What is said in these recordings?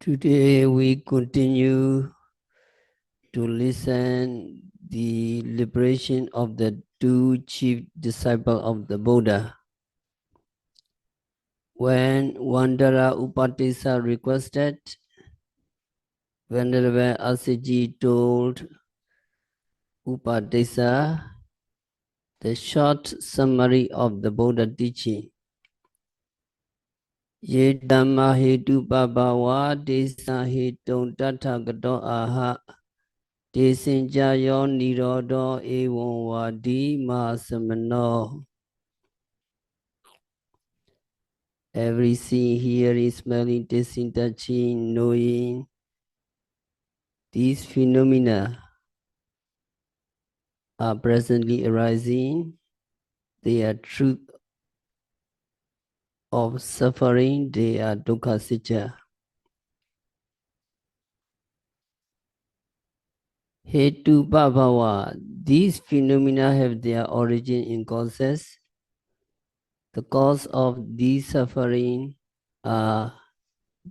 Today we continue to listen the liberation of the two chief disciples of the Buddha. When Vandara Upatissa requested, Venerable Asiji told Upatissa the short summary of the Buddha teaching. Ye Dhamma hetu pabhava desa hetung tathagato aha desinjayo nirodo evam vadi mahasamano. Every seeing, hearing, smelling, tasting, touching, knowing, these phenomena are presently arising. They are truth of suffering. They are dukkha sitya. Hetu bhava. These phenomena have their origin in causes. The cause of these suffering are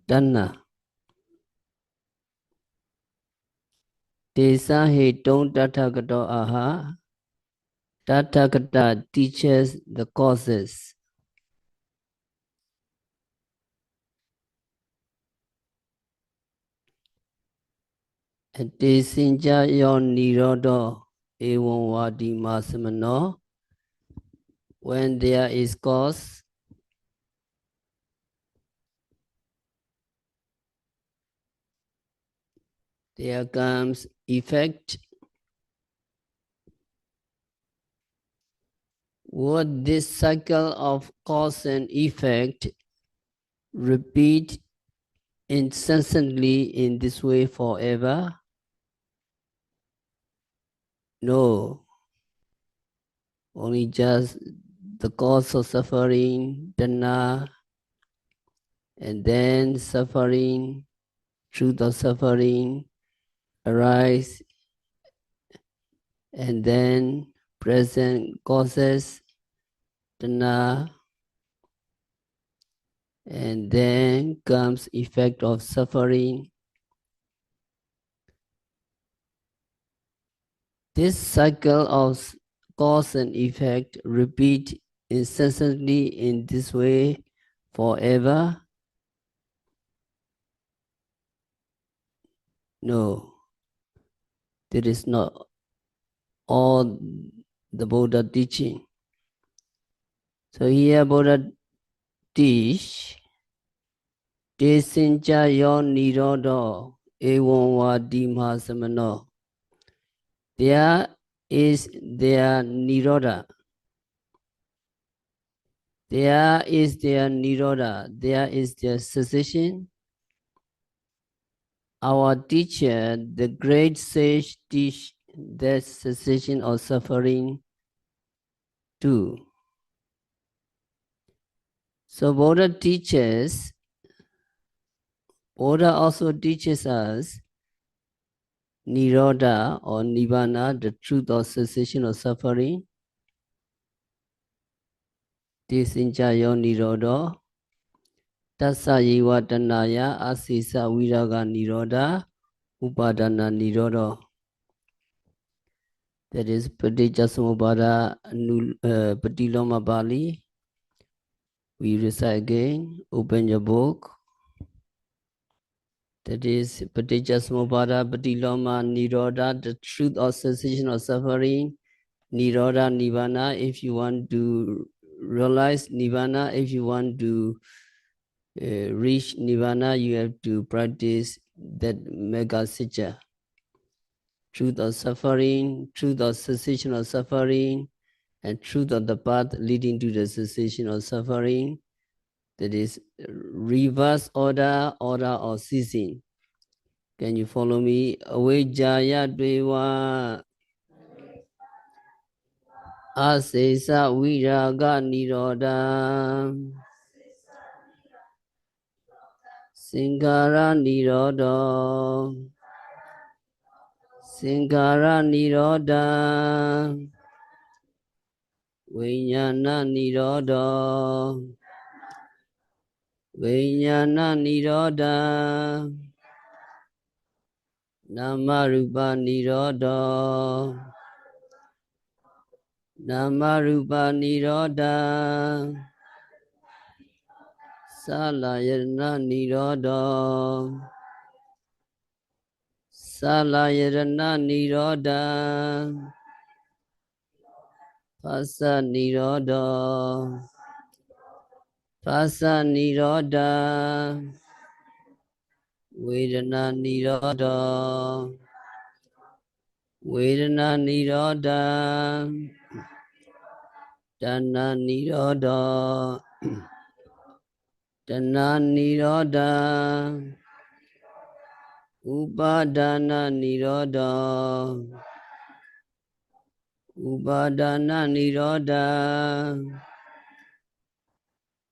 dana. Tesa hetong tathagato aha. Tathagata teaches the causes. Desinja yon nirodo evam vadi masamano. When there is cause, there comes effect. Would this cycle of cause and effect repeat incessantly in this way forever? No. Only just the cause of suffering, dana, and then suffering, truth of suffering, arise, and then present causes, dana, and then comes effect of suffering. This cycle of cause and effect repeat incessantly in this way forever? No, that is not all the Buddha teaching. So here Buddha teach Desinja yon nirodo evam vadi mahasamano. There is their niroda. There is their niroda. There is their cessation. Our teacher, the great sage, teach that cessation of suffering too. So Buddha also teaches us niroda or nibbana, the truth of cessation of suffering. Desinjayo nirodo. Tassa yewa tanaya asisa viraga niroda upadana nirodo. That is Paticcasamuppada Patiloma Bali. We recite again, open your book. That is Paticcasamuppada Patiloma Niroda, the truth of cessation of suffering. Niroda Nibbana, if you want to realize Nibbana, if you want to reach Nibbana, you have to practice that Mega Sitya. Truth of suffering, truth of cessation of suffering, and truth of the path leading to the cessation of suffering. That is reverse order of ceasing. Can you follow me? Avijjaya deva asesa viraga niroda Singara niroda Singara niroda Vijnana niroda Vijnana niroda Namarupa nirodha. Namarupa nirodha. Salayana nirodha. Salayana nirodha. Phassa nirodha. Phassa nirodha. Vedana nirodha. Vedana nirodha. Dana nirodha. Dana nirodha. Upadana nirodha. Upadana nirodha.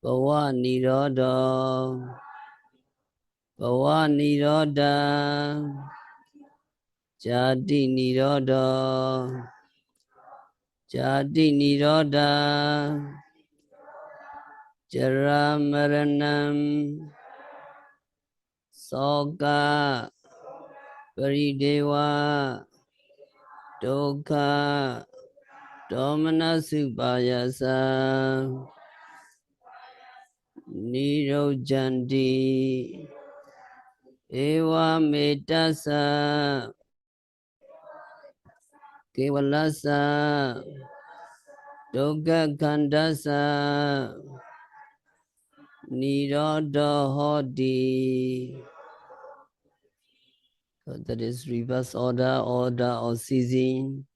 Bhava nirodha. Bhava nirodha. Jati nirodha. Jati nirodha. Jara maranam. Soka. Parideva. Dukkha. Domana supayasa. Nirojanti. Eva metasa. Kevalasa. Dukkha khandasa. Nirodha hoti. So that is reverse order of ceasing.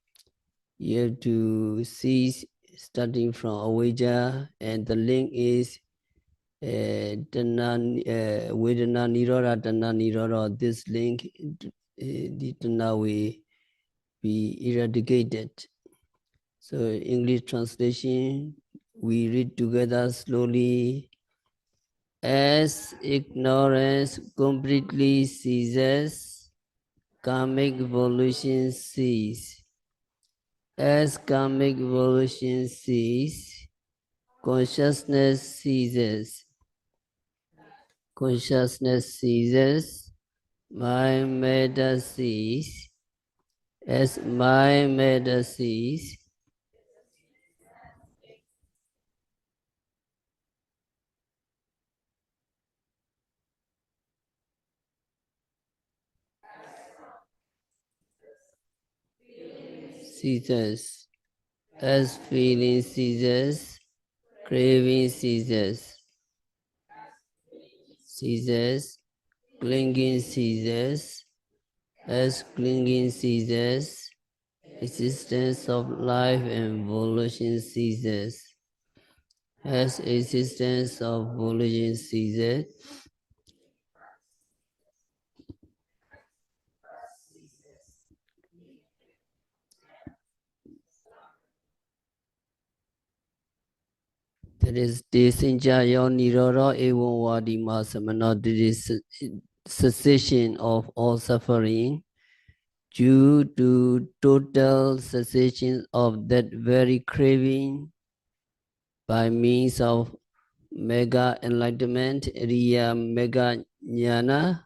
You have to cease starting from avijja, and the link is Vedana Nirodha, Tana Nirodha. This link, the Tana will be eradicated. So English translation, we read together slowly. As ignorance completely ceases, karmic evolution cease. As karmic evolution cease, consciousness ceases. Consciousness ceases, mind matter cease. As mind matter cease, ceases. As feeling ceases, craving ceases. Ceases, clinging ceases. As clinging ceases, existence of life and volition ceases. As existence of volition ceases, that is desinjayo nirodha evam vadima samana. That is cessation of all suffering due to total cessation of that very craving by means of mega enlightenment, Riya mega jnana.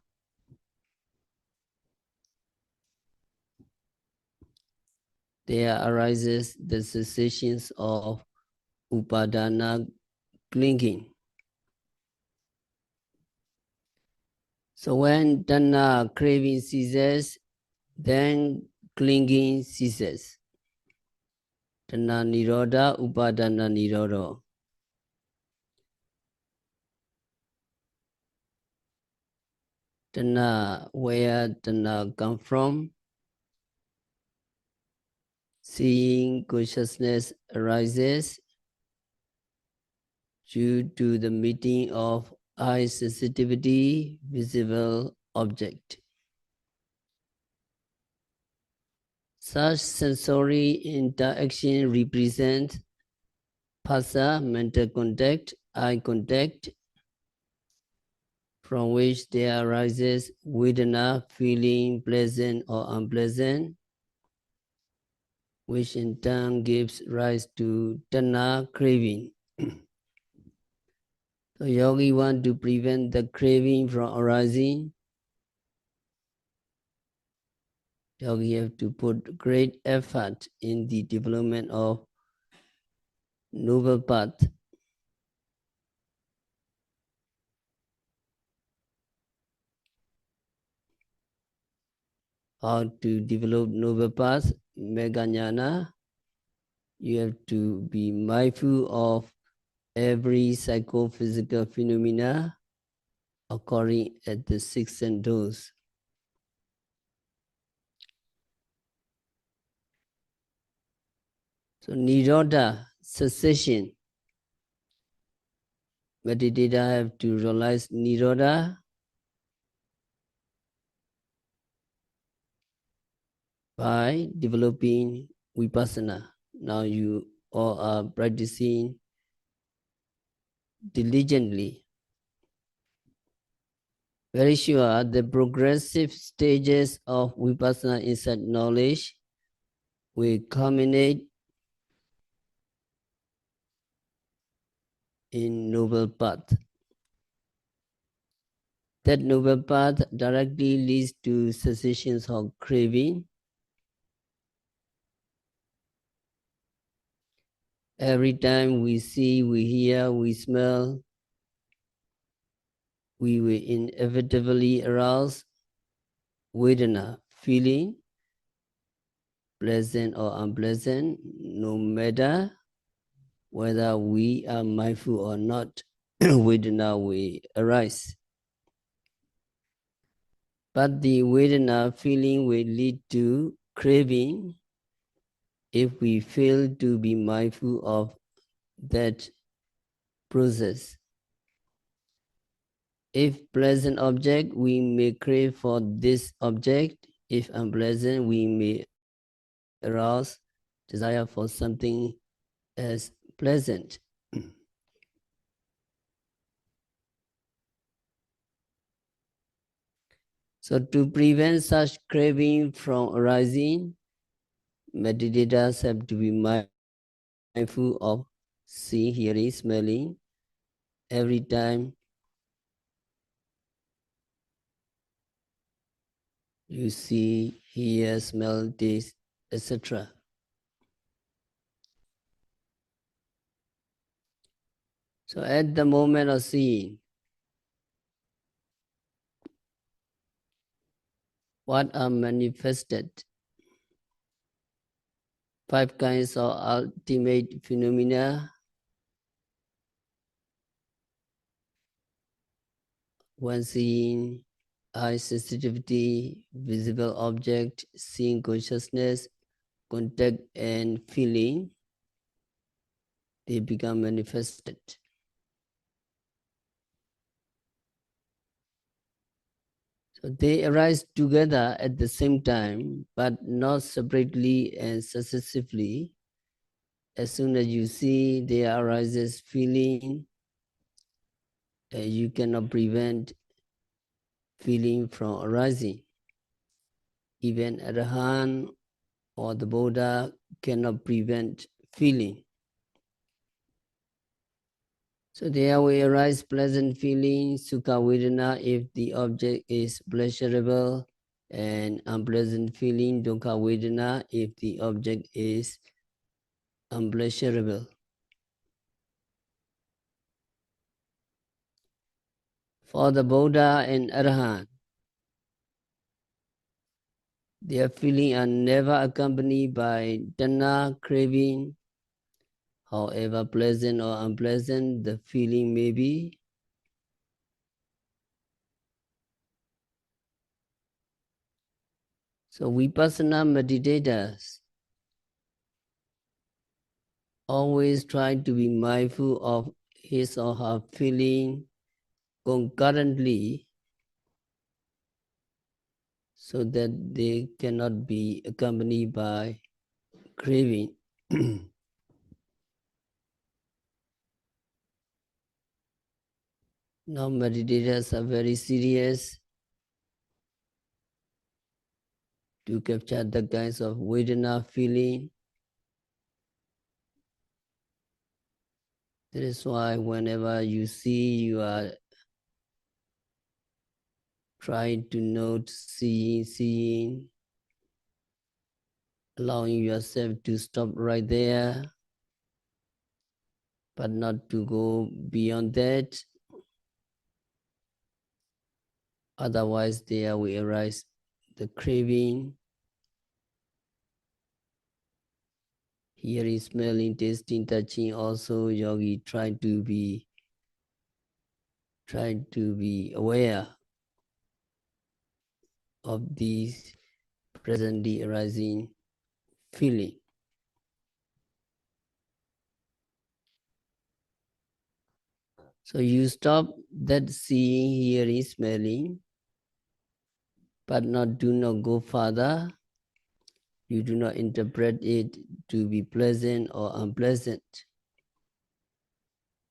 There arises the cessations of upadana, clinging. So when tanha, craving ceases, then clinging ceases. Tanha nirodha, upadana nirodha. Tanha, where tanha come from? Seeing consciousness arises due to the meeting of eye sensitivity, visible object. Such sensory interaction represents phassa, mental contact, eye contact, from which there arises vedana, feeling pleasant or unpleasant, which in turn gives rise to tanha, craving. So yogi want to prevent the craving from arising. You have to put great effort in the development of noble path. How to develop noble path? Meganyana. You have to be mindful of every psychophysical phenomena occurring at the six sense doors. So Nirodha, cessation. Meditator have to realize Nirodha by developing Vipassana. Now you all are practicing diligently. Very sure the progressive stages of Vipassana insight knowledge will culminate in noble path. That noble path directly leads to cessations of craving. Every time we see, we hear, we smell, we will inevitably arouse Vedana, feeling, pleasant or unpleasant, no matter whether we are mindful or not, Vedana will arise. But the Vedana feeling will lead to craving if we fail to be mindful of that process. If pleasant object, we may crave for this object. If unpleasant, we may arouse desire for something as pleasant. So to prevent such craving from arising, meditators have to be mindful of seeing, hearing, smelling every time you see, hear, smell, taste, etc. So at the moment of seeing, what are manifested? Five kinds of ultimate phenomena. When seeing, eye sensitivity, visible object, seeing consciousness, contact and feeling, they become manifested. So they arise together at the same time, but not separately and successively. As soon as you see there arises feeling, you cannot prevent feeling from arising. Even Arahant or the Buddha cannot prevent feeling. So there will arise pleasant feeling, sukha vedana, if the object is pleasurable, and unpleasant feeling, dukkha vedana, if the object is unpleasurable. For the Buddha and Arahant, their feeling are never accompanied by tanha, craving. However pleasant or unpleasant the feeling may be, so Vipassana meditators always try to be mindful of his or her feeling concurrently so that they cannot be accompanied by craving. Now meditators are very serious to capture the kinds of Vedana feeling. That is why whenever you see, you are trying to note seeing, allowing yourself to stop right there, but not to go beyond that. Otherwise, there will arise the craving, hearing, smelling, tasting, touching. Also, yogi try to be aware of these presently arising feeling. So you stop that seeing, hearing, smelling, but do not go further. You do not interpret it to be pleasant or unpleasant.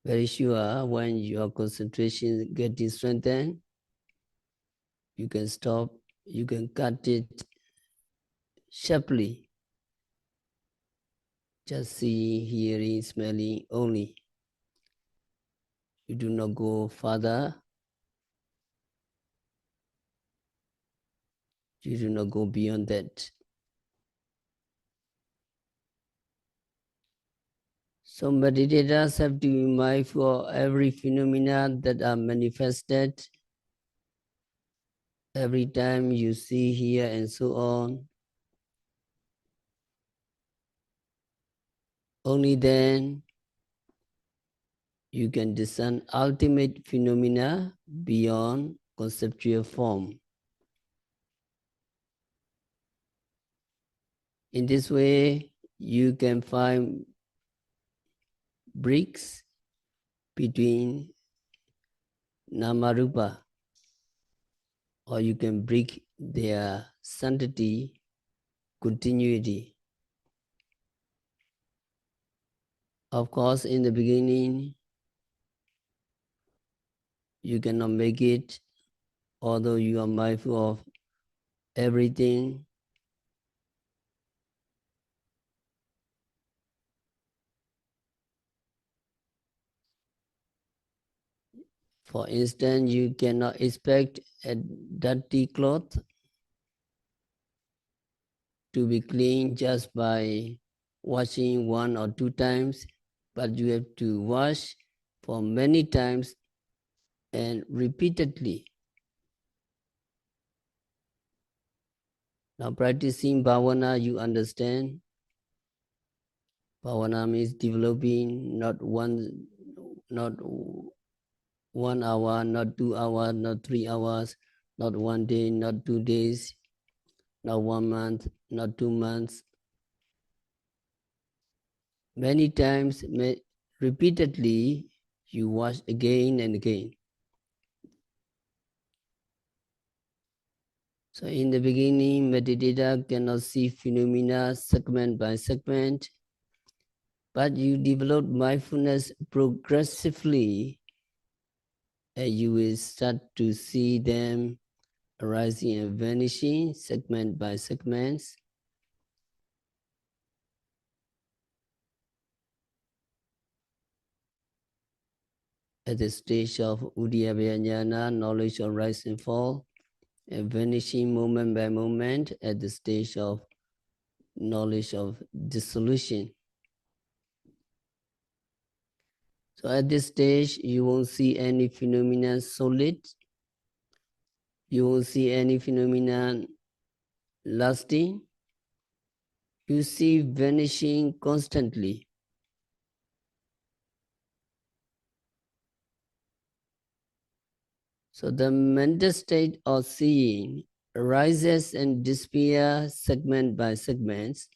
Very sure when your concentration getting strengthened, you can stop, you can cut it sharply. Just seeing, hearing, smelling only. You do not go further. You do not go beyond that. So meditators have to be mindful of every phenomena that are manifested. Every time you see, hear, and so on. Only then you can discern ultimate phenomena beyond conceptual form. In this way, you can find breaks between Namarupa, or you can break their sanctity, continuity. Of course, in the beginning, you cannot make it, although you are mindful of everything. For instance, you cannot expect a dirty cloth to be clean just by washing 1 or 2 times, but you have to wash for many times and repeatedly. Now practicing bhavana, you understand. Bhavana means developing not 1 hour, not 2 hours, not 3 hours, not 1 day, not 2 days, not 1 month, not 2 months. Many times, repeatedly, you wash again and again. So in the beginning, meditator cannot see phenomena segment by segment, but you develop mindfulness progressively, and you will start to see them arising and vanishing segment by segments. At the stage of Uddiyabhaya Jnana, knowledge of rise and fall, and vanishing moment by moment at the stage of knowledge of dissolution. So at this stage, you won't see any phenomena solid, you won't see any phenomena lasting, you see vanishing constantly. So the mental state of seeing arises and disappears segment by segments.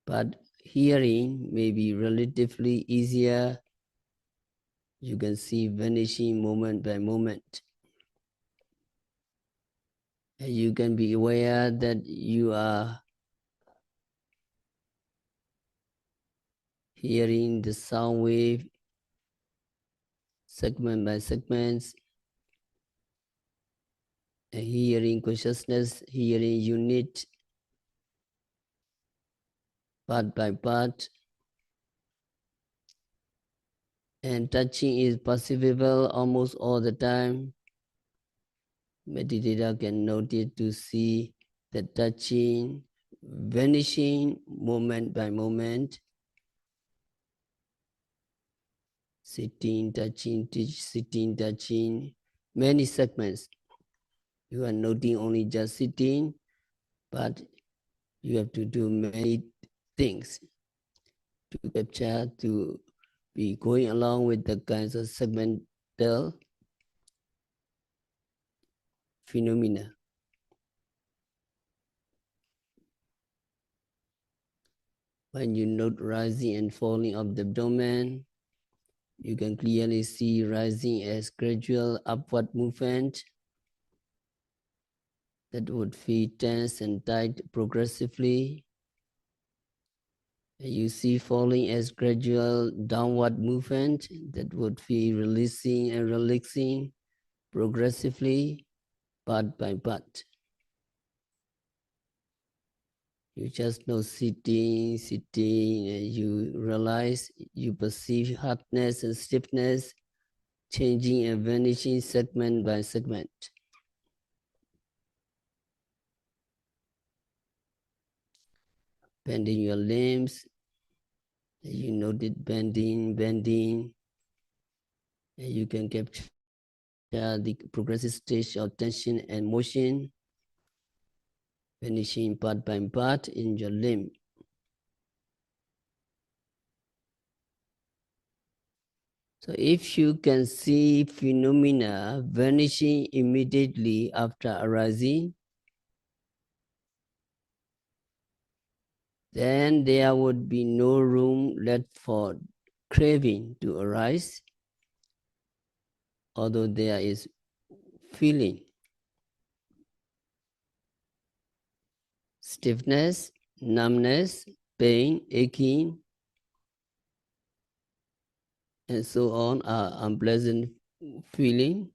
But hearing may be relatively easier. You can see vanishing moment by moment. And you can be aware that you are hearing the sound wave segment by segments, and hearing consciousness, hearing unit, part by part, and touching is perceivable almost all the time. Meditator can notice to see the touching, vanishing moment by moment, sitting, touching, sitting, touching, many segments. You are noting only just sitting, but you have to do many things to capture, to be going along with the kinds of segmental phenomena. When you note rising and falling of the abdomen, you can clearly see rising as gradual upward movement that would feel tense and tight progressively. And you see falling as gradual downward movement that would feel releasing and relaxing progressively, part by part. You just know sitting, sitting, and you realize you perceive hardness and stiffness, changing and vanishing segment by segment. Bending your limbs, you notice bending, bending, and you can capture the progressive stage of tension and motion, vanishing part by part in your limb. So if you can see phenomena vanishing immediately after arising, then there would be no room left for craving to arise, although there is feeling. Stiffness, numbness, pain, aching, and so on are unpleasant feeling.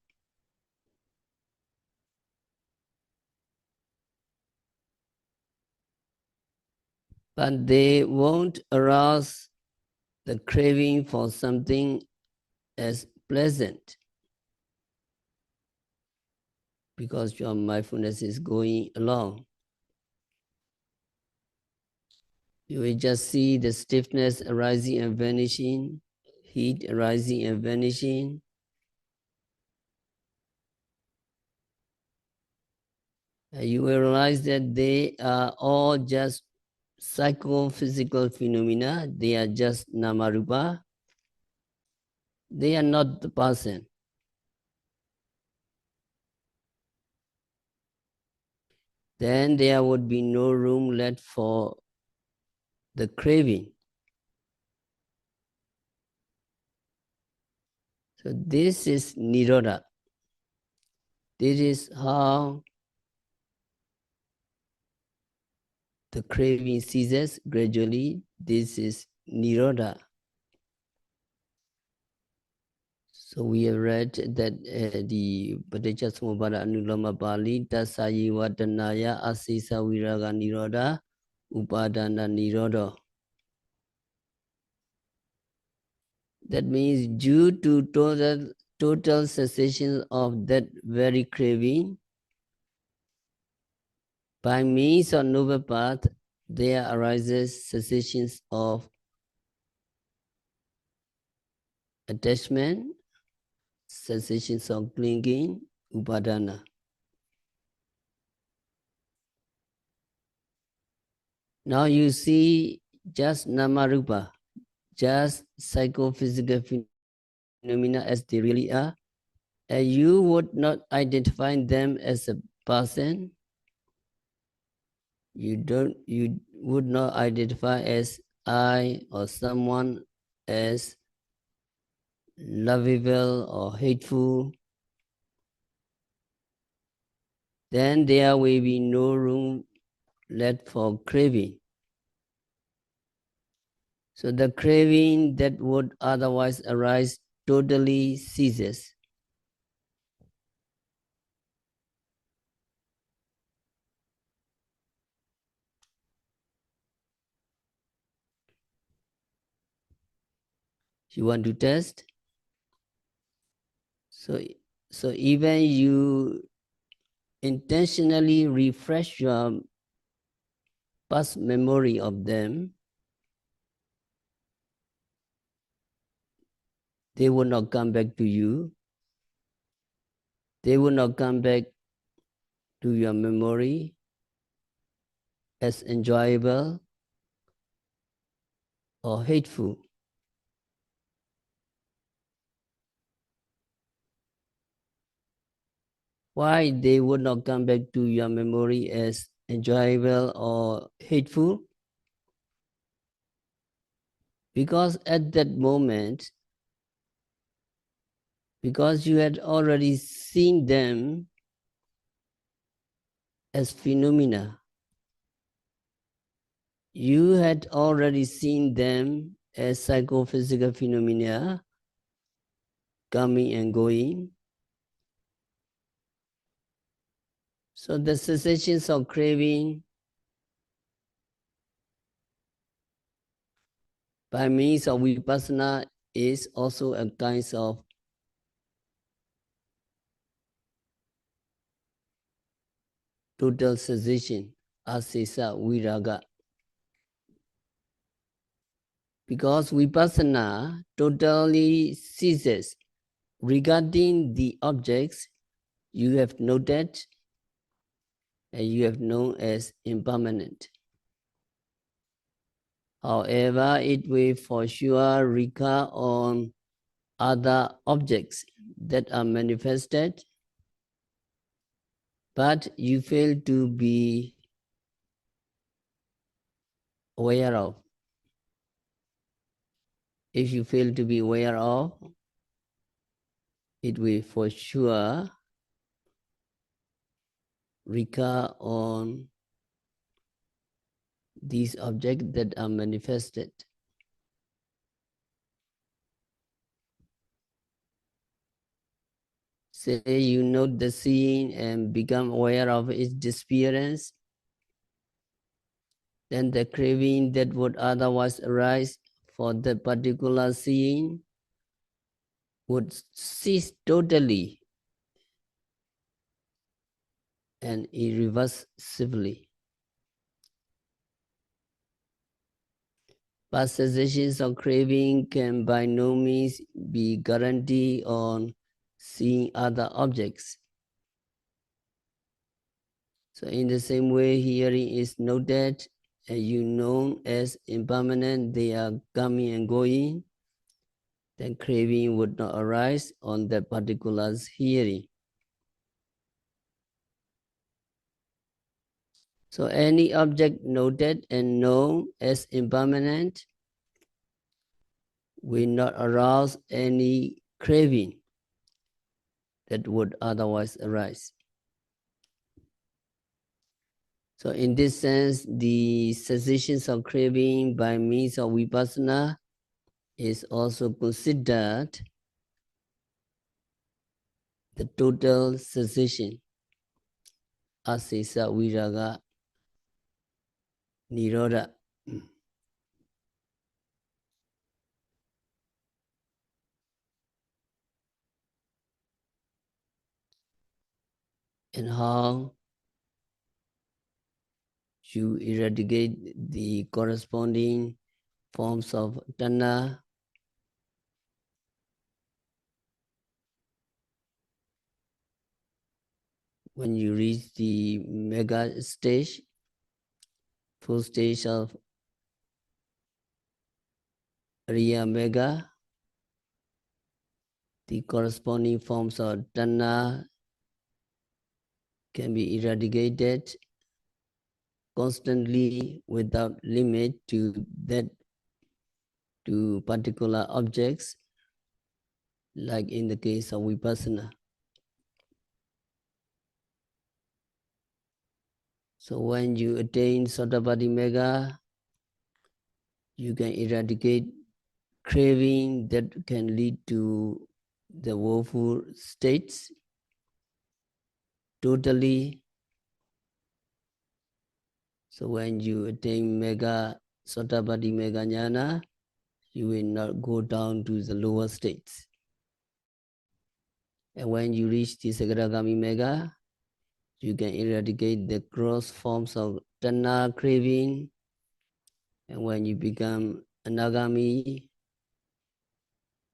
But they won't arouse the craving for something as pleasant, because your mindfulness is going along. You will just see the stiffness arising and vanishing, heat arising and vanishing. And you will realize that they are all just psychophysical phenomena. They are just namarupa. They are not the person. Then there would be no room left for the craving. So this is Nirodha. This is how the craving ceases gradually. This is Nirodha. So we have read that the Paticcasamuppada Anulama Pali Tasayi Vatanaya Asisa Viraga Nirodha Upadana Nirodha. That means due to total cessation of that very craving, by means of noble path, there arises cessations of attachment, cessations of clinging, upadana. Now you see just namarupa, just psychophysical phenomena as they really are, and you would not identify them as a person. You would not identify as I or someone as lovable or hateful. Then there will be no room left for craving. So the craving that would otherwise arise totally ceases. You want to test? So even you intentionally refresh your past memory of them, they will not come back to you. They will not come back to your memory as enjoyable or hateful. Why they would not come back to your memory as enjoyable or hateful? Because at that moment, because you had already seen them as phenomena, you had already seen them as psychophysical phenomena coming and going. So the cessations of craving by means of Vipassana is also a kind of total cessation, asesa viraga. Because Vipassana totally ceases regarding the objects you have noted and you have known as impermanent. However, it will for sure recur on other objects that are manifested, but you fail to be aware of. If you fail to be aware of, it will for sure recur on these objects that are manifested. Say you note the scene and become aware of its disappearance, then the craving that would otherwise arise for the particular scene would cease totally and irreversibly. Past cessations of craving can by no means be guaranteed on seeing other objects. So in the same way, hearing is noted and you know as impermanent, they are coming and going, then craving would not arise on that particular hearing. So any object noted and known as impermanent will not arouse any craving that would otherwise arise. So in this sense, the cessations of craving by means of Vipassana is also considered the total cessation, asesa viraga nirodha. And how you eradicate the corresponding forms of tanha. When you reach the mega stage, full stage of Riya Mega, the corresponding forms of tanha can be eradicated constantly without limit to that to particular objects, like in the case of Vipassana. So when you attain Sotapaddi Mega, you can eradicate craving that can lead to the woeful states totally. So when you attain Mega Sotapaddi Mega Jnana, you will not go down to the lower states. And when you reach the Sagadagami Mega, You can eradicate the gross forms of tanha craving. And when you become anagami,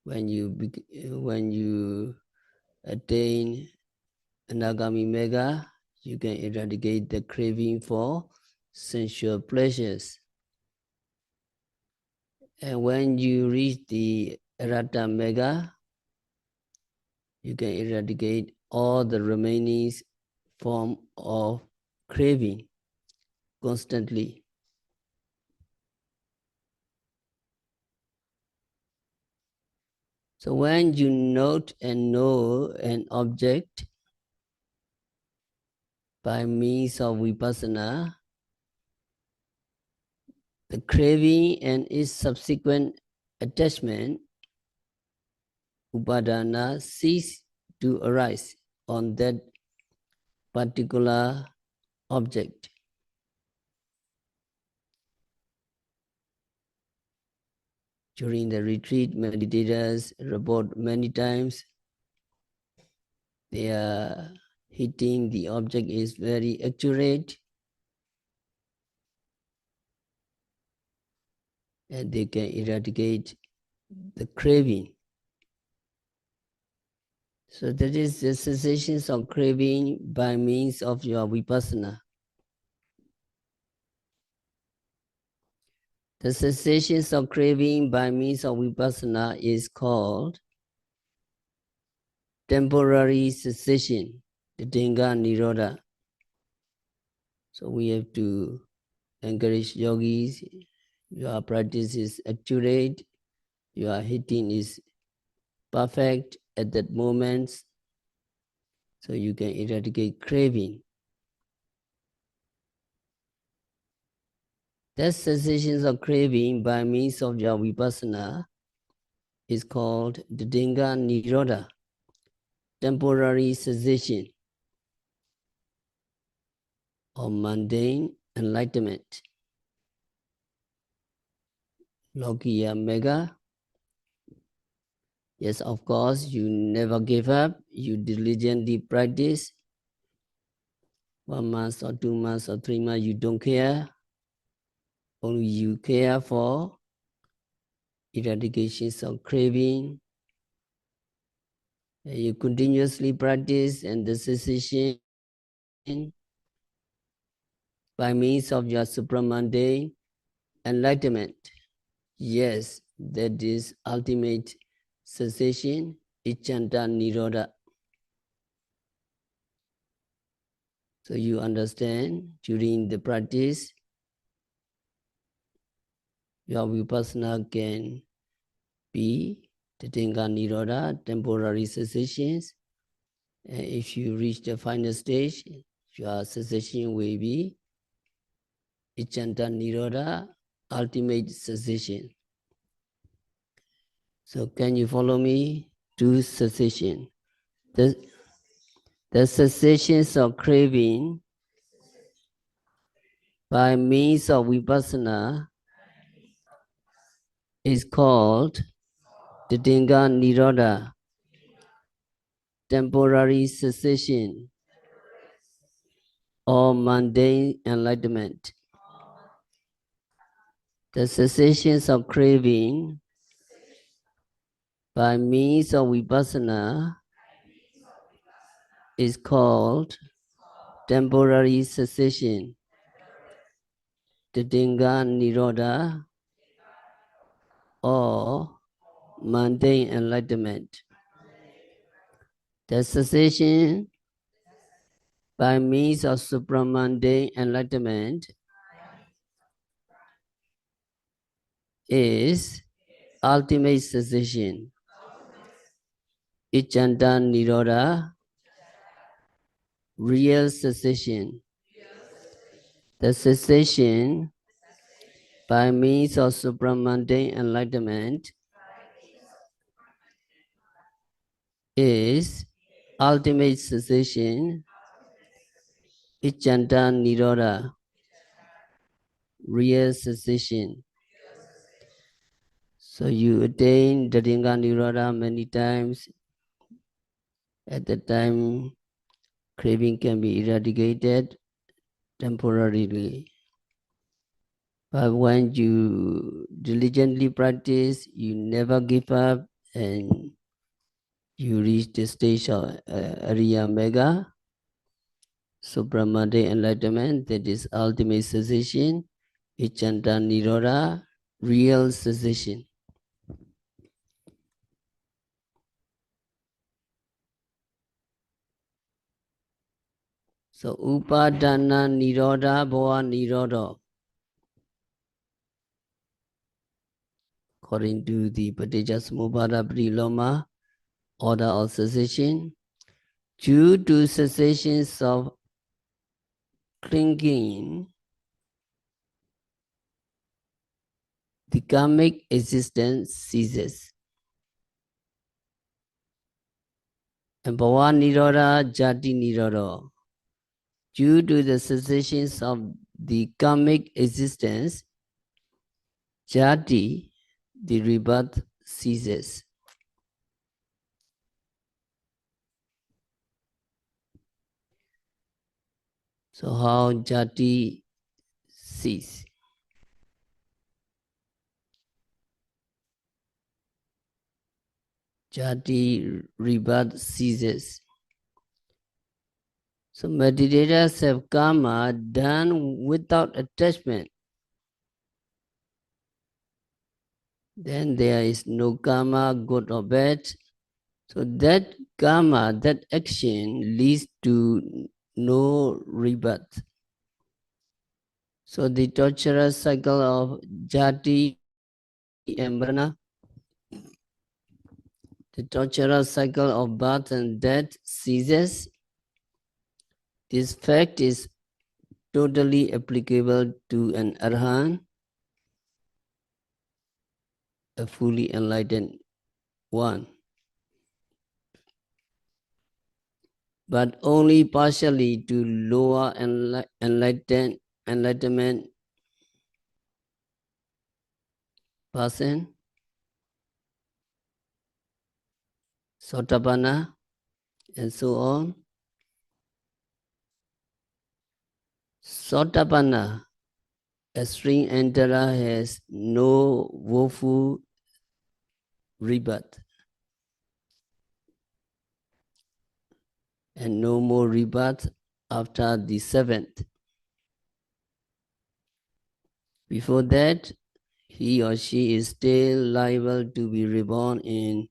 when you attain anagami mega, you can eradicate the craving for sensual pleasures. And when you reach the arhata mega, you can eradicate all the remaining form of craving constantly. So when you note and know an object by means of Vipassana, the craving and its subsequent attachment, upadana, cease to arise on that particular object. During the retreat, meditators report many times they are hitting the object is very accurate and they can eradicate the craving. So that is the cessations of craving by means of your Vipassana. The cessations of craving by means of Vipassana is called temporary cessation, the Dinga Nirodha. So we have to encourage yogis, your practice is accurate, your hitting is perfect at that moment, so you can eradicate craving. That cessations of craving by means of your Vipassana is called the Dinga Nirodha, temporary cessation or mundane enlightenment. Lokiya Mega. Yes, of course, you never give up, you diligently practice. 1 month or 2 months or 3 months, you don't care. Only you care for eradications of craving. And you continuously practice and the cessation by means of your supramundane enlightenment. Yes, that is ultimate cessation, Ichanta Nirodha. So you understand during the practice, your Vipassana can be the Dinga Nirodha, temporary cessations. And if you reach the final stage, your cessation will be Ichanta Nirodha, ultimate cessation. So can you follow me to cessation? The cessations of craving by means of Vipassana is called the Dinga Nirodha, temporary cessation or mundane enlightenment. The cessations of craving by means of Vipassana is called temporary cessation, the Dinga Nirodha or mundane enlightenment. The cessation by means of supramundane enlightenment is ultimate cessation, Ichanta Nirodha, real cessation. The cessation by means of supramundane enlightenment is ultimate cessation, Ichanta Nirodha, real cessation. So you attain the Dinga Nirodha many times. At the time Craving can be eradicated temporarily. But when you diligently practice, you never give up, and you reach the stage of Ariya Mega, Supramati enlightenment, that is ultimate cessation, Ichanta Nirodha, real cessation. So Upadana Nirodha Bhava Nirodha, according to the Paticcasamuppada Priloma order of cessation, due to cessations of clinging, the karmic existence ceases. And Bhava Nirodha, Jati Nirodha, due to the cessations of the karmic existence, Jati, the rebirth, ceases. So how Jati cease? Jati rebirth ceases. So meditators have karma done without attachment. Then there is no karma, good or bad. So that karma, that action leads to no rebirth. So the torturous cycle of Jati and Varna, the torturous cycle of birth and death ceases. This fact is totally applicable to an Arhat, a fully enlightened one, but only partially to lower enlightenment person, Sotapanna, and so on. Sotapanna, a string enterer, has no woeful rebirth and no more rebirth after the seventh. Before that, he or she is still liable to be reborn in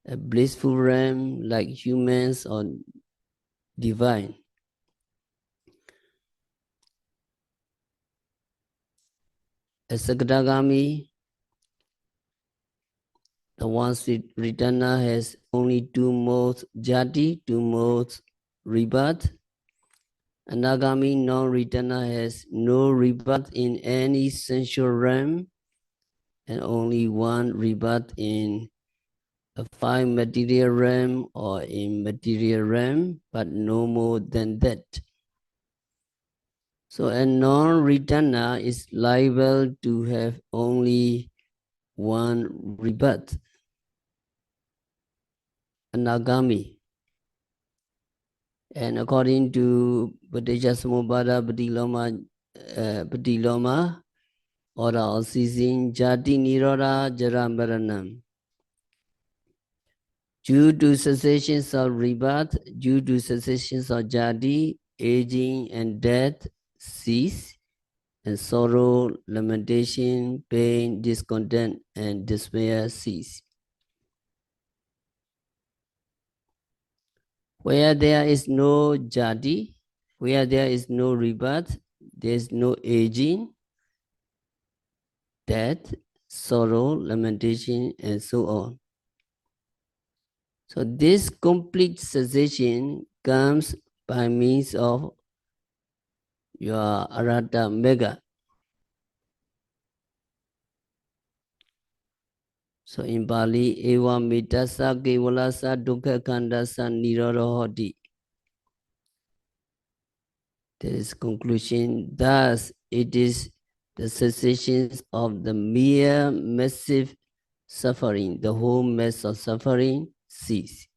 a blissful realm like humans or divine. A Sakadagami, the one with Ritana, has only two modes jati, two modes rebirth. Anagami non-Ritana has no rebirth in any sensual realm and only one rebirth in a fine material realm or in material realm, but no more than that. So a non-returner is liable to have only one rebirth, anagami. And according to Paticcasamuppada Patiloma, order of ceasing, Jati Nirodha Jarambaranam. Due to cessations of rebirth, due to cessations of Jati, aging and death cease, and sorrow, lamentation, pain, discontent, and despair cease. Where there is no jati, where there is no rebirth, there is no aging, death, sorrow, lamentation, and so on. So this complete cessation comes by means of your Arhata Mega. So in Pali, Ewa Mitasa Kevalasa Dukkha Khandasa Nirodha Hoti. There is conclusion. Thus, it is the cessation of the mere massive suffering, the whole mass of suffering cease.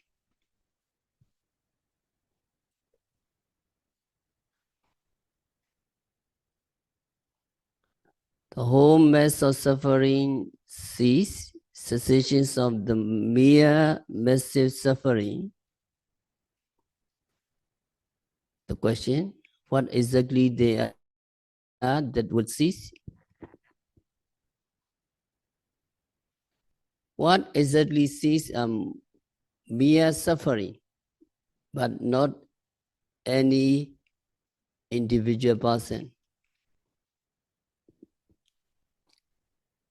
The whole mass of suffering cease, cessations of the mere massive suffering. The question, what exactly they are that would cease? What exactly cease mere suffering, but not any individual person.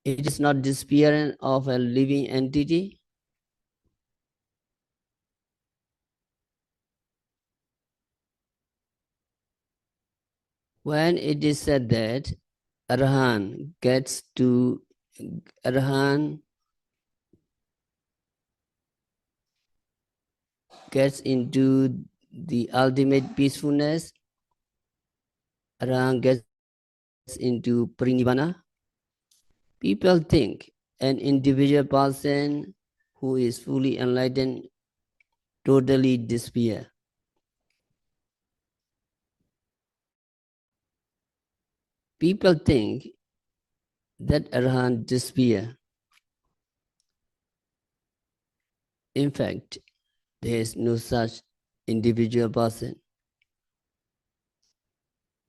It is not disappearance of a living entity. When it is said that Arhan gets into the ultimate peacefulness, Arhan gets into Parinibbana, people think an individual person who is fully enlightened totally disappear. People think that Arhan disappear. In fact, there is no such individual person.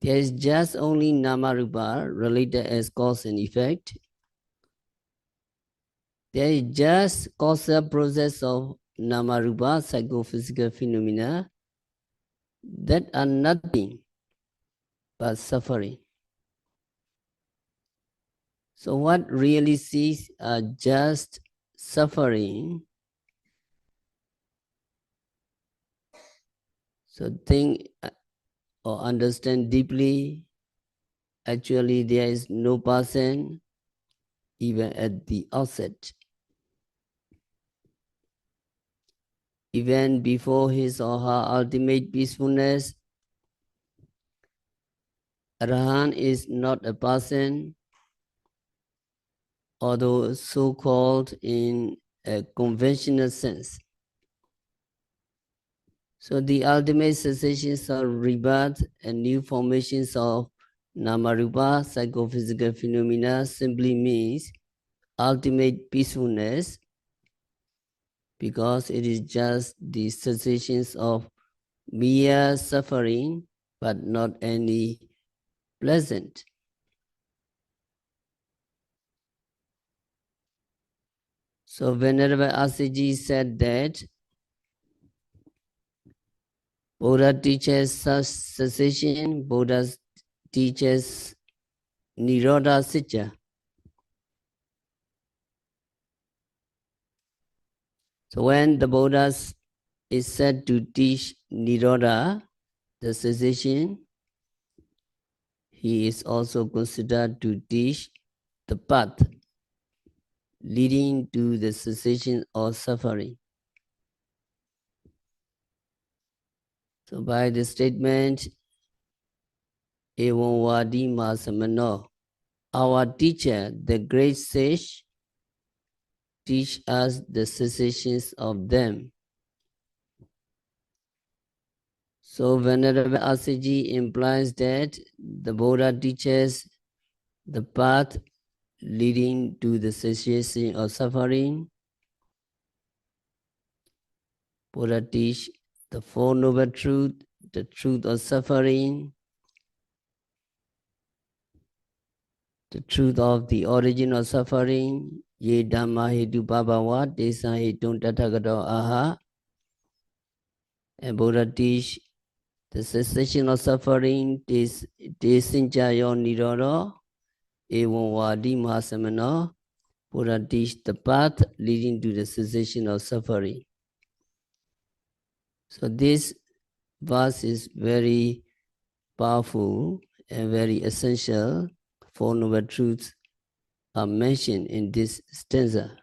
There is just only Namarupa related as cause and effect. There is just causal process of Namarupa psychophysical phenomena that are nothing but suffering. So what really sees are just suffering. So think or understand deeply, actually there is no person even at the outset. Even before his or her ultimate peacefulness, Arhan is not a person, although so-called in a conventional sense. So the ultimate cessations of rebirth and new formations of Namarupa psychophysical phenomena simply means ultimate peacefulness, because it is just the cessations of mere suffering, but not any pleasant. So Venerable Asiji said that Buddha teaches such cessation, Buddha teaches Nirodha Sitya. So when the Buddha is said to teach Nirodha, the cessation, he is also considered to teach the path leading to the cessation of suffering. So by the statement, Evam Vadi Masamano, our teacher, the great sage, teach us the cessations of them. So Venerable Asiji implies that the Buddha teaches the path leading to the cessation of suffering. Buddha teach the Four Noble Truth, the truth of suffering, the truth of the origin of suffering, Ye Dhamma Hetu Bhavawa, Desa Hetun Tathagata Aha. And Buddha teach the cessation of suffering, Desinjayo Nirodo, Evam Vadi Mahasamano. Buddha teach the path leading to the cessation of suffering. So this verse is very powerful and very essential. Four Noble Truths are mentioned in this stanza.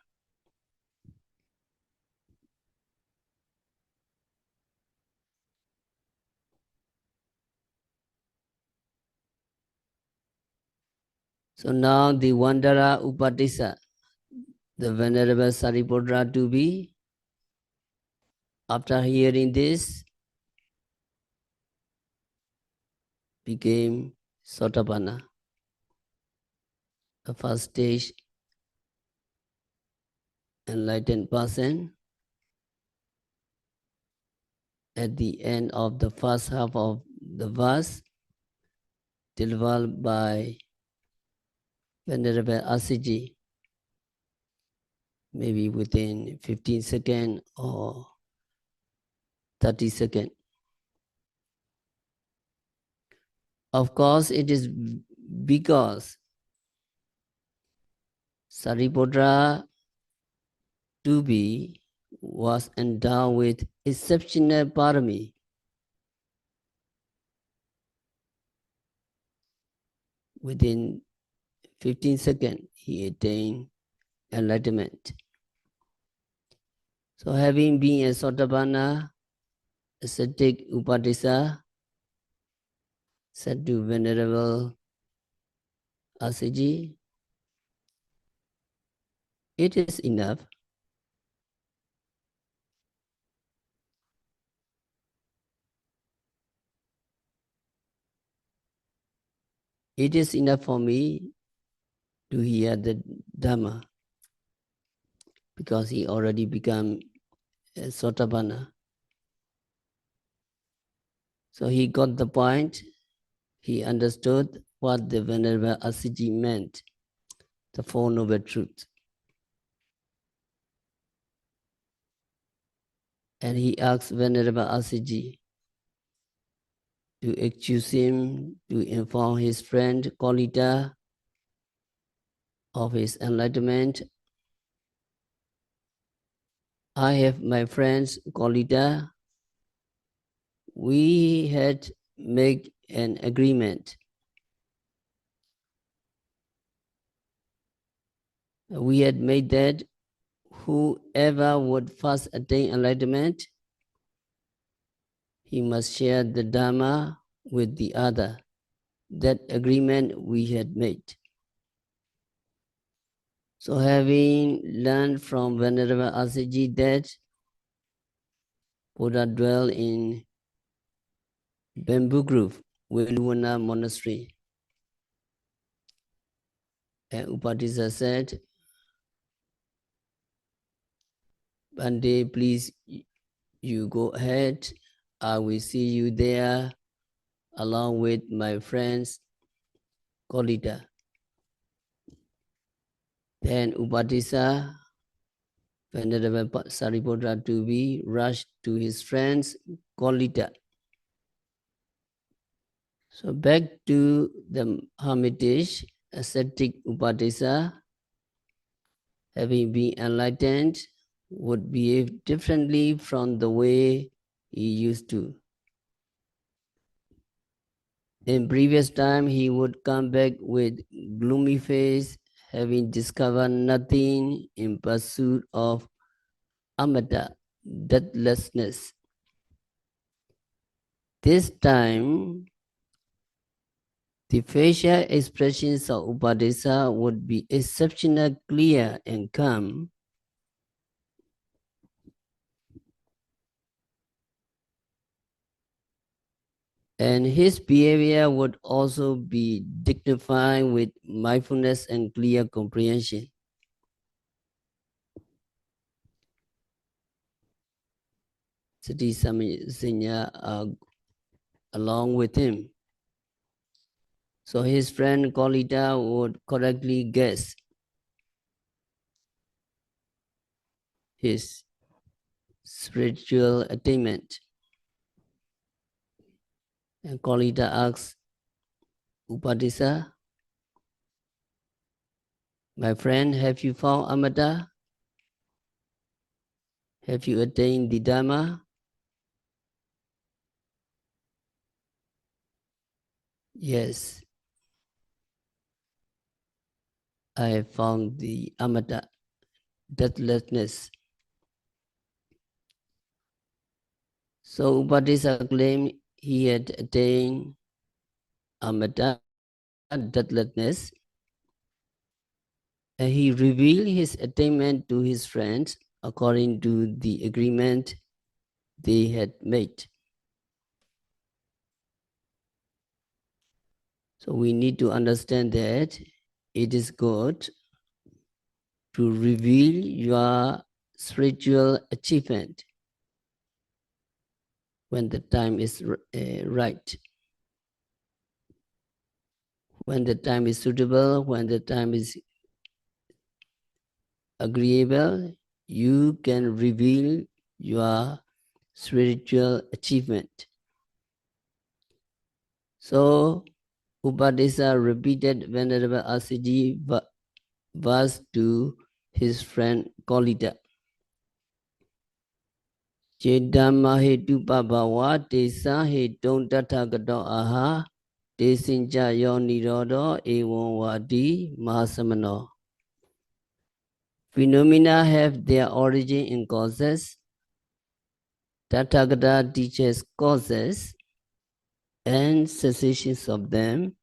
So now the Wanderer Upatissa, the Venerable Sariputra to be, after hearing this, became Sotapanna. a first stage enlightened person. At the end of the first half of the verse, delivered by Venerable Asiji, maybe within 15 seconds or 30 seconds. Of course, it is because Sariputta to be was endowed with exceptional parami. Within 15 seconds, he attained enlightenment. So having been a Sotapanna, ascetic Upadisa, said to Venerable Asiji, it is enough. It is enough for me to hear the Dhamma, because he already become a Sotapanna. So he got the point. He understood what the Venerable Asiji meant, the Four Noble Truths. And he asked Venerable Asiji to accuse him to inform his friend Kolita of his enlightenment. I have my friends Kolita. We had made an agreement. We had made that whoever would first attain enlightenment, he must share the Dhamma with the other. That agreement we had made. So having learned from Venerable Asiji that Buddha dwelt in Bamboo Grove, Veluwana Monastery, and Upadisa said, Bande, please, you go ahead. I will see you there along with my friends Kolita. Then Upadisa, Venerable Sariputta to be rushed to his friends Kolita. So back to the hermitage, ascetic Upadisa, having been enlightened, would behave differently from the way he used to. In previous time, he would come back with gloomy face, having discovered nothing in pursuit of amata, deathlessness. This time, the facial expressions of Upadesa would be exceptionally clear and calm. And his behavior would also be dignified with mindfulness and clear comprehension. Sati Sanya along with him. So his friend Kolita would correctly guess his spiritual attainment. And Kolita asks Upadisa, my friend, have you found Amata? Have you attained the Dhamma? Yes, I have found the Amata, deathlessness. So Upadisa claimed he had attained Amata, deathlessness, and he revealed his attainment to his friends according to the agreement they had made. So we need to understand that it is good to reveal your spiritual achievement when the time is right, when the time is suitable, when the time is agreeable, you can reveal your spiritual achievement. So, Upadesa repeated Venerable Asiji verse to his friend Kolita. Chetama hetu pabawa tesa hetong tathagato aha tesincha yo nirodo ewan wadi mahasamano. Phenomena have their origin in causes. Tathagata teaches causes and cessations of them.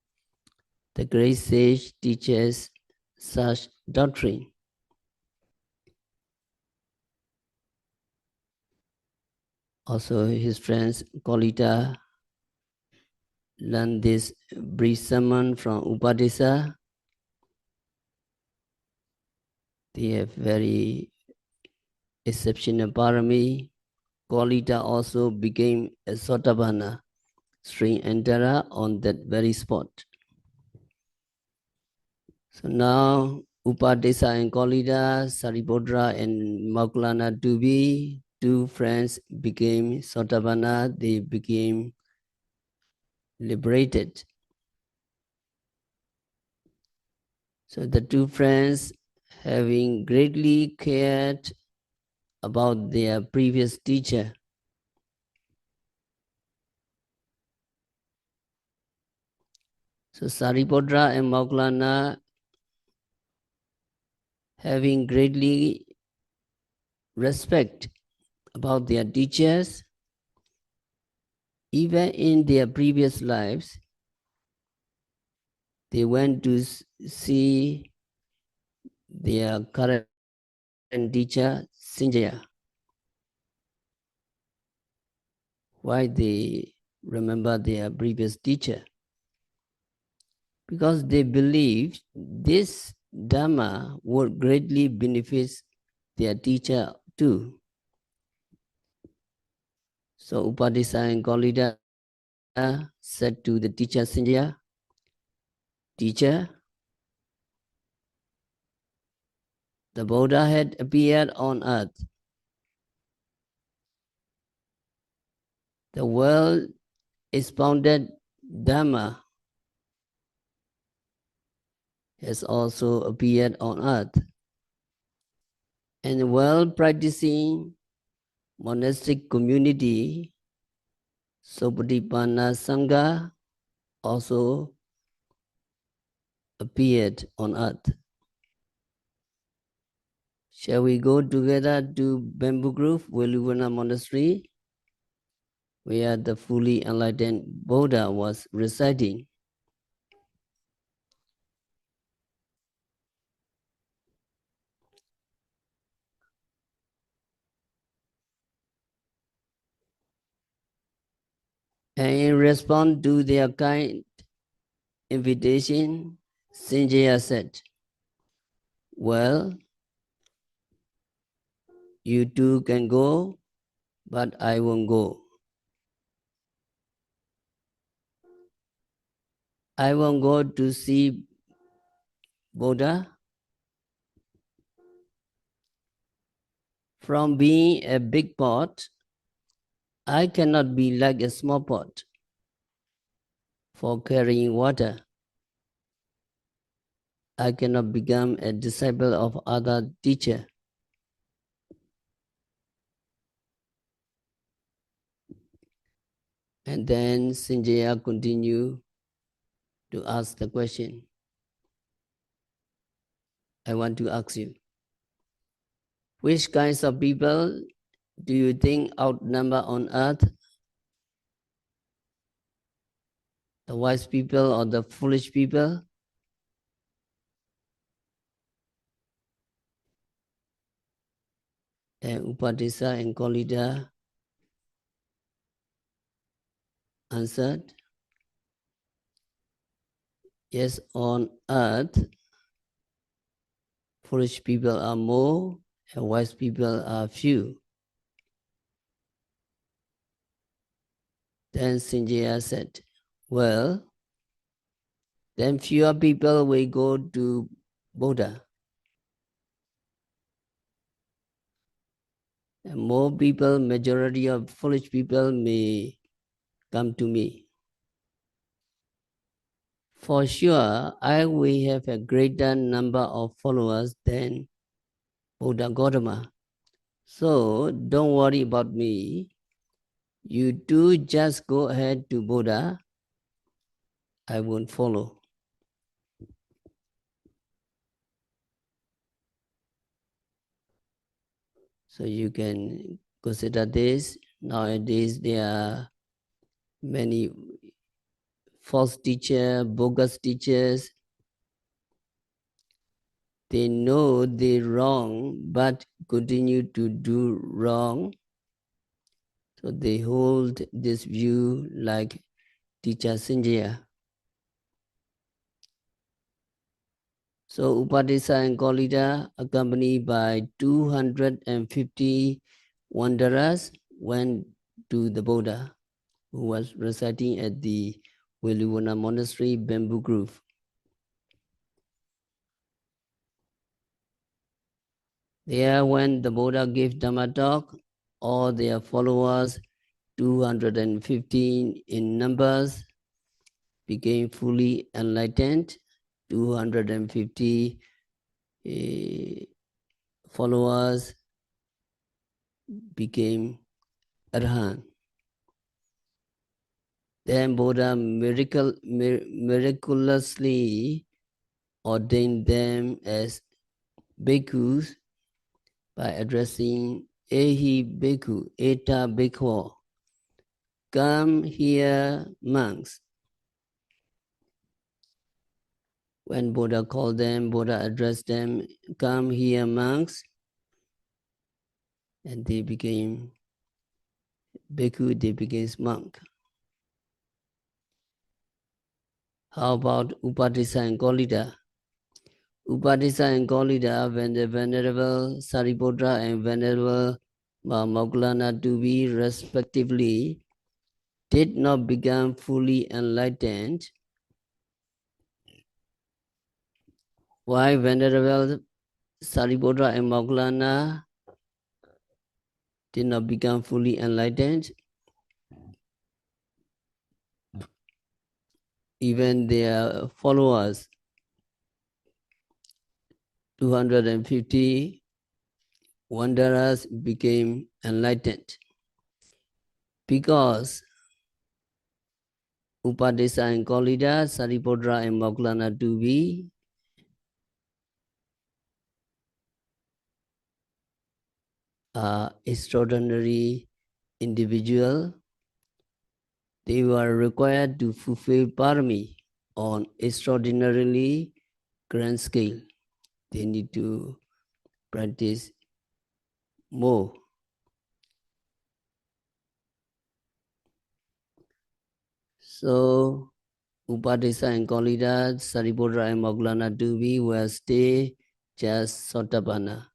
The great sage teaches such doctrine. Also, his friends Kolita learned this brief sermon from Upadesa. They have very exceptional parami. Kolita also became a Sotabana, string enterer on that very spot. So now Upadesa and Kolita, Saripodra and Mauklana Dubi, two friends became Sotabana, they became liberated. So the two friends, having greatly cared about their previous teacher, so Saripodra and Mauklana, having greatly respect about their teachers, even in their previous lives, they went to see their current teacher, Sinjaya. Why they remember their previous teacher? Because they believed this Dhamma would greatly benefit their teacher too. So Upadesa and Kolita said to the teacher Sinjaya, "Teacher, the Buddha had appeared on earth. The world expounded Dhamma has also appeared on earth. And the well-practicing monastic community, Sopatipana Sangha, also appeared on earth. Shall we go together to Bamboo Grove, Veluvana Monastery, where the fully enlightened Buddha was residing?" And in response to their kind invitation, Sinjaya said, "Well, you two can go, but I won't go. I won't go to see Buddha. From being a big pot, I cannot be like a small pot for carrying water. I cannot become a disciple of other teacher." And then Sinjaya continued to ask the question. I want to ask you, which kinds of people do you think outnumber on earth? The wise people or the foolish people? And Upadesa and Kolita answered, yes, on earth, foolish people are more and wise people are few. Then Sanjaya said, well, then fewer people will go to Buddha. And more people, majority of foolish people may come to me. For sure, I will have a greater number of followers than Buddha Gautama. So don't worry about me. You do just go ahead to Buddha. I won't follow. So you can consider this. Nowadays there are many false teachers, bogus teachers. They know they're wrong, but continue to do wrong. So they hold this view like teacher Sanjaya. So Upadesa and Kolida, accompanied by 250 wanderers, went to the Buddha, who was residing at the Welivana Monastery Bamboo Grove. There, when the Buddha gave Dhamma talk, all their followers, 215 in numbers, became fully enlightened. 250 followers became Arhan. Then Buddha miraculously ordained them as bhikkhus by addressing Ehi bhikkhu, Eta bhikkhu, come here monks. When Buddha called them, Buddha addressed them, come here monks, and they became bhikkhu, they became monk. How about Upadesa and Kolida? Upadesa and Kolida, when the Venerable Sariputta and Venerable Moggallana to be respectively did not become fully enlightened, why Venerable Sariputta and Moggallana did not become fully enlightened? Even their followers, 250 wanderers, became enlightened. Because Upadesa and Kolida, Sariputta and Moggallana to be extraordinary individual, they were required to fulfill parami on extraordinarily grand scale. They need to practice more. So Upadesa and Kolida, Sariputta and Moggallana Devi will stay just Sotapanna,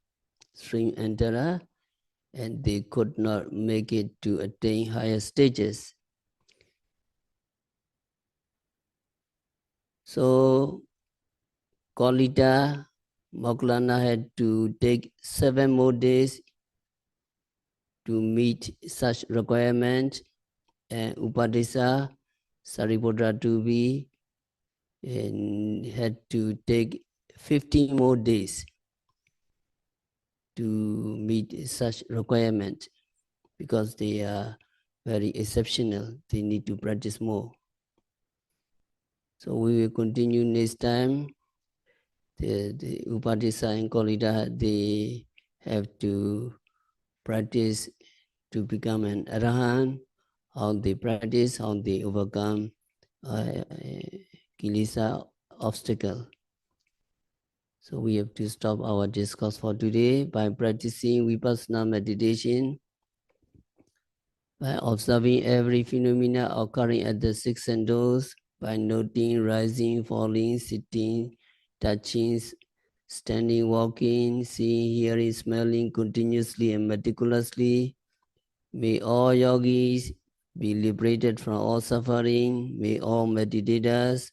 stream enterer, and they could not make it to attain higher stages. So Kolida, Moggallana had to take 7 more days to meet such requirement, and Upadesa, Sariputta Devi, and had to take 15 more days to meet such requirement because they are very exceptional. They need to practice more. So we will continue next time. The Upadesa and Kolida, they have to practice to become an Arahant, how they practice, how they overcome Kilesa obstacle. So we have to stop our discourse for today by practicing Vipassana meditation, by observing every phenomena occurring at the 6 senses, by noting rising, falling, sitting, touching, standing, walking, seeing, hearing, smelling continuously and meticulously. May all yogis be liberated from all suffering. May all meditators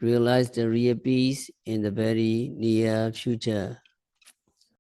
realize the real peace in the very near future.